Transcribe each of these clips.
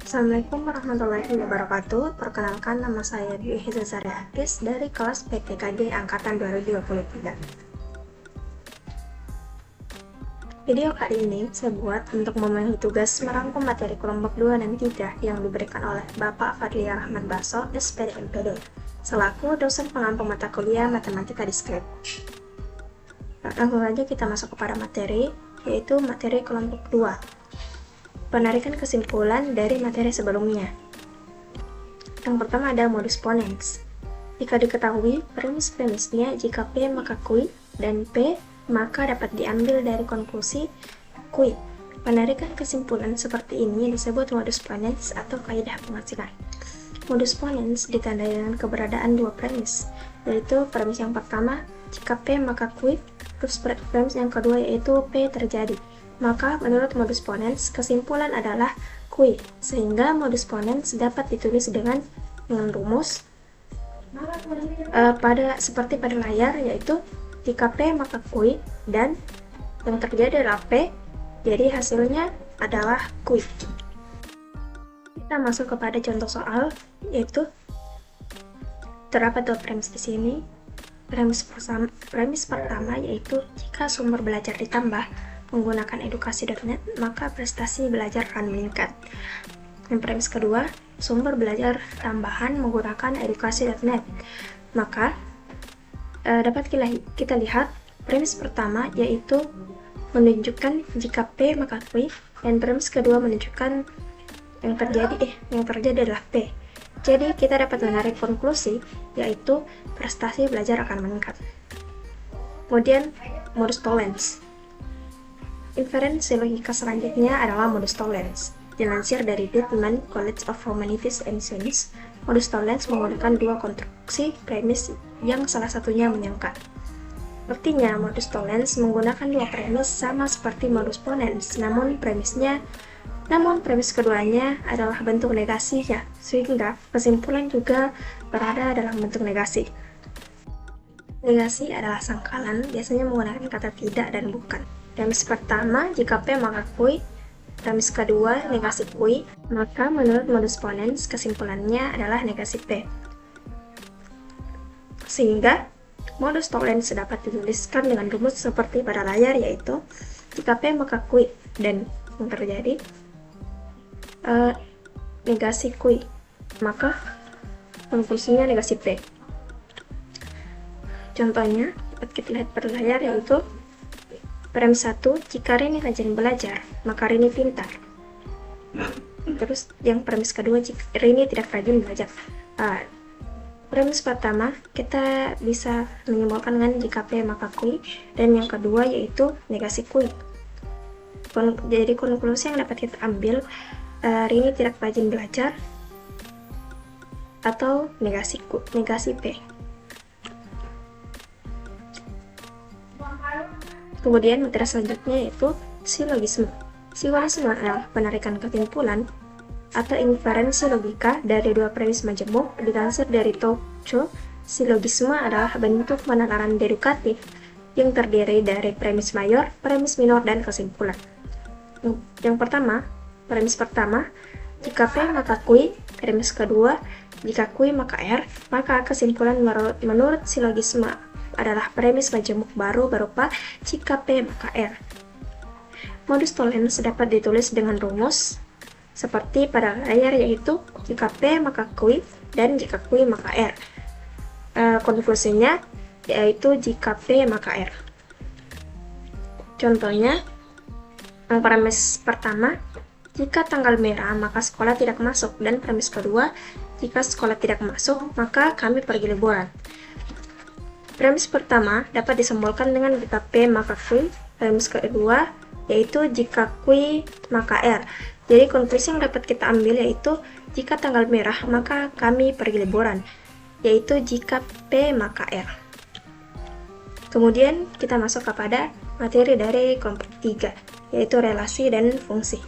Assalamualaikum warahmatullahi wabarakatuh. Perkenalkan, nama saya Dwi Hizazari Hafiz dari kelas PPKG Angkatan 2023. Video kali ini saya buat untuk memenuhi tugas merangkum materi kelompok 2 dan 3 yang diberikan oleh Bapak Fadlia Rahman Baso, SPD MPD, selaku dosen pengampu mata kuliah Matematika Diskret. Langsung saja kita masuk kepada materi, yaitu materi kelompok 2. Penarikan kesimpulan dari materi sebelumnya. Yang pertama ada modus ponens. Jika diketahui premis-premisnya, jika P maka Q, dan P maka dapat diambil dari konklusi Q. Penarikan kesimpulan seperti ini disebut modus ponens atau kaidah penghasilan. Modus ponens ditandai dengan keberadaan dua premis, yaitu premis yang pertama, jika P maka Q, terus premis yang kedua yaitu P terjadi. Maka menurut modus ponens, kesimpulan adalah Q, sehingga modus ponens dapat ditulis dengan rumus seperti pada layar, yaitu jika P maka Q dan yang terjadi adalah P, jadi hasilnya adalah Q. Kita masuk kepada contoh soal, yaitu terdapat dua premis di sini. Premis pertama yaitu jika sumber belajar ditambah menggunakan edukasi.net, maka prestasi belajar akan meningkat. Yang premis kedua, sumber belajar tambahan menggunakan edukasi.net. Maka dapat kita lihat premis pertama yaitu menunjukkan jika P maka Q, dan premis kedua menunjukkan yang terjadi adalah P. Jadi kita dapat menarik konklusi yaitu prestasi belajar akan meningkat. Kemudian modus tollens. Inferensi logika selanjutnya adalah modus tollens. Dilansir dari Department College of Humanities and Science, modus tollens menggunakan dua konstruksi premis yang salah satunya menyangka. Artinya, modus tollens menggunakan dua premis sama seperti modus ponens, namun premis keduanya adalah bentuk negasi ya, sehingga kesimpulan juga berada dalam bentuk negasi. Negasi adalah sangkalan, biasanya menggunakan kata tidak dan bukan. Premis pertama, jika P maka Q. Premis kedua, negasi Q. Maka menurut modus ponens, kesimpulannya adalah negasi P. Sehingga, modus tollens dapat dituliskan dengan rumus seperti pada layar, yaitu jika P maka Q dan yang terjadi negasi Q, maka konklusinya negasi P. Contohnya, dapat kita lihat pada layar, yaitu premis 1, jika Rini rajin belajar, maka Rini pintar. Terus yang premis kedua, jika Rini tidak rajin belajar. Premis pertama, kita bisa menyimpulkan dengan jika P maka Q, dan yang kedua yaitu negasi Q. Jadi konklusi yang dapat kita ambil, Rini tidak rajin belajar, atau negasi P. Kemudian materi selanjutnya yaitu silogisme. Silogisme adalah penarikan kesimpulan atau inferensi logika dari dua premis majemuk. Dilansir dari Tokyo, silogisme adalah bentuk penalaran dedukatif yang terdiri dari premis mayor, premis minor, dan kesimpulan. Yang pertama, premis pertama, jika P maka Q. Premis kedua, jika Q maka R, maka kesimpulan menurut silogisme adalah premis majemuk baru berupa jika P maka R. Modus tollens dapat ditulis dengan rumus seperti pada layar, yaitu jika P maka Q dan jika Q maka R. Konklusinya yaitu jika P maka R. Contohnya, yang premis pertama, jika tanggal merah maka sekolah tidak masuk, dan premis kedua, jika sekolah tidak masuk maka kami pergi liburan. Premis pertama dapat disimbolkan dengan jika P maka Q. Premis kedua yaitu jika Q maka R. Jadi konklusi yang dapat kita ambil yaitu jika tanggal merah maka kami pergi liburan, yaitu jika P maka R. Kemudian kita masuk kepada materi dari kelompok 3, yaitu relasi dan fungsi.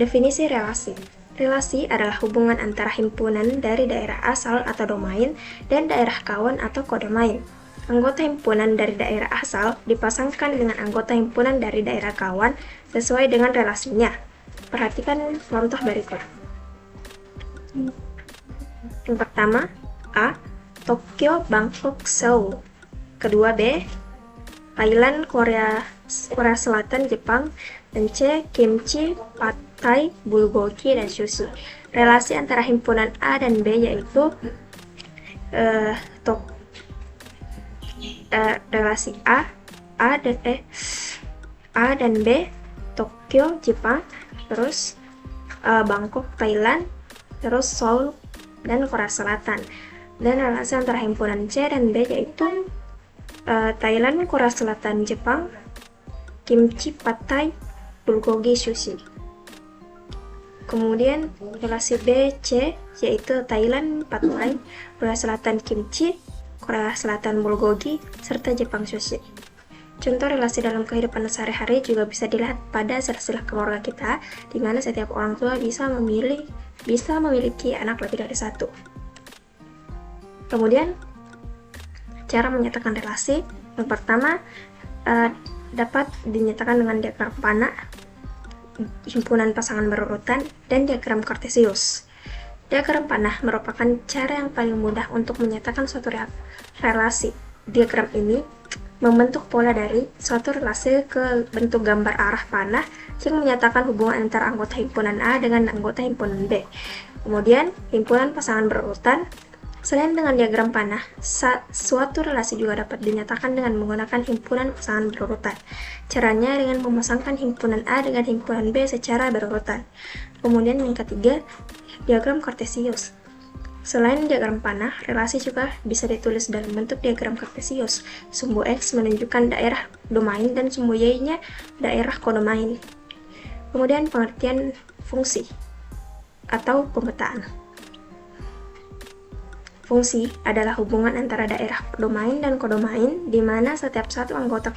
Definisi relasi. Relasi adalah hubungan antara himpunan dari daerah asal atau domain dan daerah kawan atau kodomain. Anggota himpunan dari daerah asal dipasangkan dengan anggota himpunan dari daerah kawan sesuai dengan relasinya. Perhatikan contoh berikut. Yang pertama, A. Tokyo, Bangkok, Seoul. Kedua, B. Thailand, Korea Selatan, Jepang. Dan C. Kimchi, Pad Thai, bulgogi, dan sushi. Relasi antara himpunan A dan B yaitu relasi A dan B, Tokyo, Jepang, terus Bangkok, Thailand, terus Seoul dan Korea Selatan. Dan relasi antara himpunan C dan D yaitu Thailand, Korea Selatan, Jepang, kimchi, pad thai, bulgogi, sushi. Kemudian relasi B, C yaitu Thailand, pad thai, Korea Selatan, kimchi, Korea Selatan, bulgogi, serta Jepang, sushi. Contoh relasi dalam kehidupan sehari-hari juga bisa dilihat pada silsilah keluarga kita, di mana setiap orang tua bisa memiliki anak lebih dari satu. Kemudian, cara menyatakan relasi yang pertama dapat dinyatakan dengan diagram panah, himpunan pasangan berurutan, dan diagram kartesius. Diagram panah merupakan cara yang paling mudah untuk menyatakan suatu relasi. Diagram ini membentuk pola dari suatu relasi ke bentuk gambar arah panah yang menyatakan hubungan antara anggota himpunan A dengan anggota himpunan B. Kemudian, himpunan pasangan berurutan. Selain dengan diagram panah, suatu relasi juga dapat dinyatakan dengan menggunakan himpunan pasangan berurutan. Caranya dengan memasangkan himpunan A dengan himpunan B secara berurutan. Kemudian yang ketiga, diagram kartesius. Selain diagram panah, relasi juga bisa ditulis dalam bentuk diagram kartesius. Sumbu X menunjukkan daerah domain dan sumbu Y-nya daerah kodomain. Kemudian pengertian fungsi atau pemetaan. Fungsi adalah hubungan antara daerah domain dan kodomain, di mana setiap satu anggota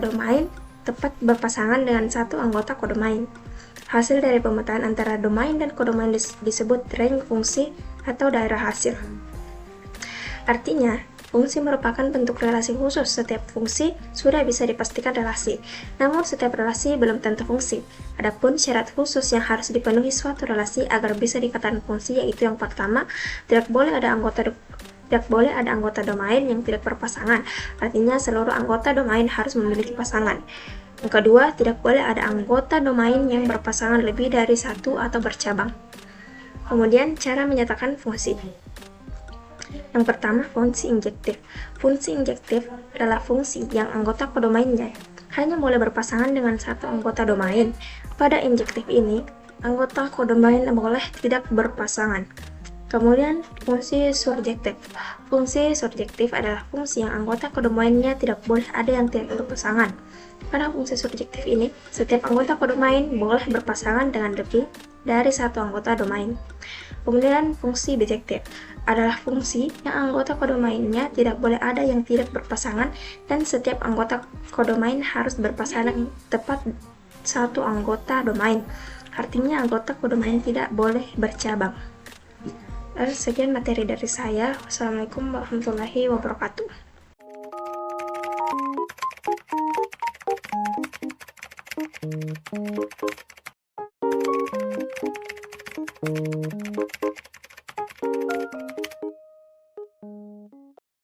domain tepat berpasangan dengan satu anggota kodomain. Hasil dari pemetaan antara domain dan kodomain disebut range fungsi atau daerah hasil. Artinya, fungsi merupakan bentuk relasi khusus. Setiap fungsi sudah bisa dipastikan relasi, namun setiap relasi belum tentu fungsi. Adapun syarat khusus yang harus dipenuhi suatu relasi agar bisa dikatakan fungsi yaitu yang pertama, tidak boleh ada anggota domain yang tidak berpasangan. Artinya seluruh anggota domain harus memiliki pasangan. Yang kedua, tidak boleh ada anggota domain yang berpasangan lebih dari satu atau bercabang. Kemudian, cara menyatakan fungsi. Yang pertama, fungsi injektif. Fungsi injektif adalah fungsi yang anggota kodomainnya hanya boleh berpasangan dengan satu anggota domain. Pada injektif ini, anggota kodomain boleh tidak berpasangan. Kemudian, fungsi surjektif. Fungsi surjektif adalah fungsi yang anggota kodomainnya tidak boleh ada yang tidak berpasangan. Pada fungsi surjektif ini, setiap anggota kodomain boleh berpasangan dengan lebih dari satu anggota domain. Kemudian, fungsi bijektif adalah fungsi yang anggota kodomainnya tidak boleh ada yang tidak berpasangan dan setiap anggota kodomain harus berpasangan tepat satu anggota domain. Artinya anggota kodomain tidak boleh bercabang. Sekian materi dari saya. Wassalamualaikum warahmatullahi wabarakatuh.